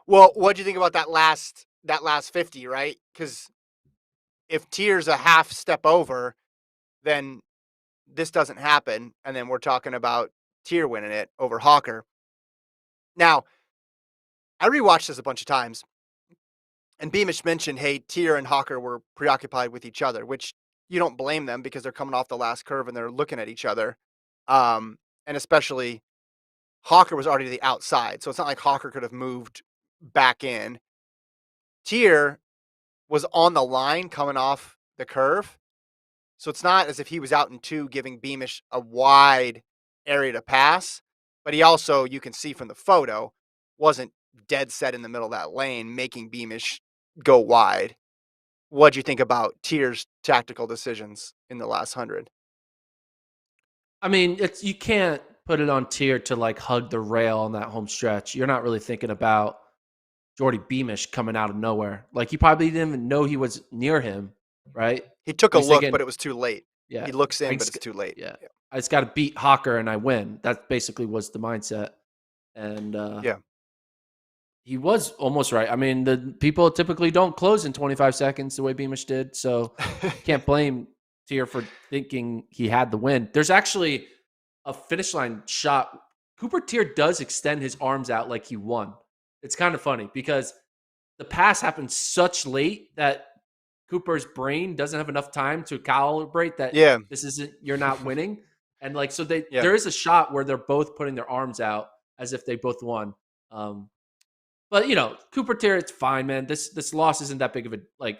Well, what do you think about that last 50, right? Because if Teare's a half step over, then this doesn't happen, and then we're talking about Teare winning it over Hocker. Now, I rewatched this a bunch of times, and Beamish mentioned, hey, Teare and Hocker were preoccupied with each other, which you don't blame them because they're coming off the last curve and they're looking at each other. And especially Hocker was already to the outside, so it's not like Hocker could have moved back in. Teare was on the line coming off the curve, so it's not as if he was out in two giving Beamish a wide area to pass, but he also, you can see from the photo, wasn't dead set in the middle of that lane, making Beamish go wide. What'd you think about Teare's tactical decisions in the last 100? I mean, it's you can't put it on Tier to like hug the rail on that home stretch. You're not really thinking about Geordie Beamish coming out of nowhere. Like he probably didn't even know he was near him, right? He took He a was look, thinking, but it was too late. yeah, He looks I in, but just, it's too late. yeah, Yeah. I just got to beat Hocker and I win. That basically was the mindset, and Yeah. he was almost right. I mean, the people typically don't close in 25 seconds the way Beamish did, so you can't blame Tier for thinking he had the win. There's actually a finish line shot. Cooper Tier does extend his arms out like he won. It's kind of funny because the pass happened such late that Cooper's brain doesn't have enough time to calibrate that Yeah. this isn't you're not winning. And like so Yeah. there is a shot where they're both putting their arms out as if they both won. Um, but Cooper Tier, it's fine, man. This loss isn't that big of a like.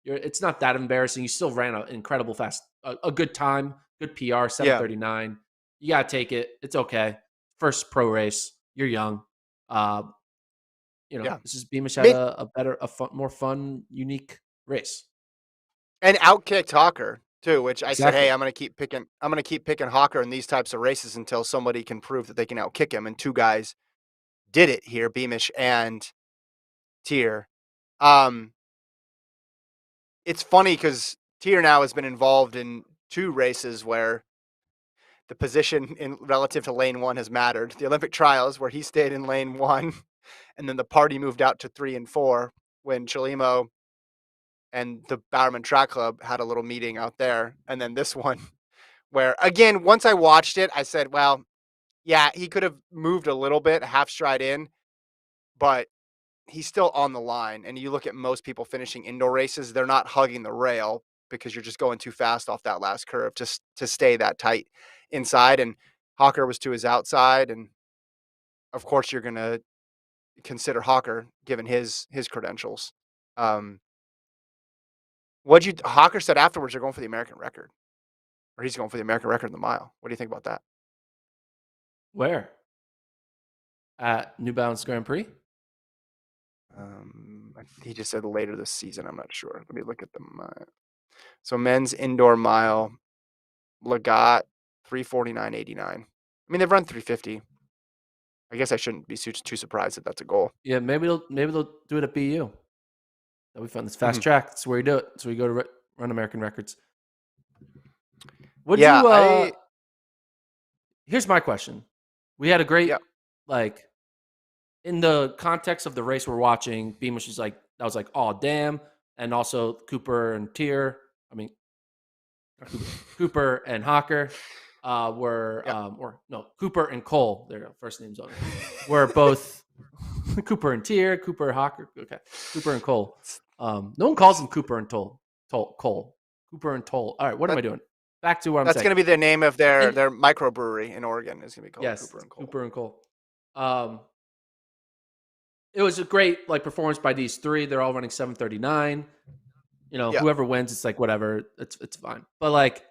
It's not that embarrassing. You still ran an incredible fast, a good time, good PR, Yeah. 7:39. You gotta take it. It's okay. First pro race. You're young. Uh, Yeah. this is Beamish had Mid a better, more fun, unique race. and outkicked Hawker too, which I said, hey, Exactly. I'm gonna keep picking Hawker in these types of races until somebody can prove that they can outkick him. And two guys did it here, Beamish and Tier. Um, it's funny because Tier now has been involved in two races where the position in relative to lane one has mattered. The Olympic trials where he stayed in lane one, and then the party moved out to 3 and 4 when Chalimo and the Bowerman Track Club had a little meeting out there. And then this one where, again, once I watched it, I said, well, yeah, he could have moved a little bit, half stride in, but he's still on the line. And you look at most people finishing indoor races, they're not hugging the rail because you're just going too fast off that last curve to stay that tight inside. And Hawker was to his outside. And of course, you're going to consider Hawker given his credentials. Um, Hawker said afterwards they're going for the American record, or he's going for the American record in the mile. What do you think about that? Where? At New Balance Grand Prix? He just said later this season. I'm not sure. Let me look at the mile. So men's indoor mile, Legat 349.89. I mean, they've run 350. I guess I shouldn't be too surprised that that's a goal. Yeah, maybe they'll do it at BU. That we found this fast Mhm. track. That's where you do it. So we go to run American records. Would Yeah, you? I Here's my question. We had a great yeah. like in the context of the race we're watching. Beamish was like that was like oh damn, and also Cooper and Tier. I mean Cooper and Hocker were Yeah. or no Cooper and Cole. Their first names on it. Were both Cooper and Tier, Cooper and Hocker. Okay, Cooper and Cole. No one calls them Cooper and Cole. Cooper and Toll. All right, what am That I doing? Back to what I'm that's saying. going to be the name of their And their microbrewery in Oregon. Is going to be called yes, Cooper and Cole. Cooper and Cole. Um, it was a great like performance by these three. They're all running 7:39. Yeah. Whoever wins, it's like whatever. It's fine. But like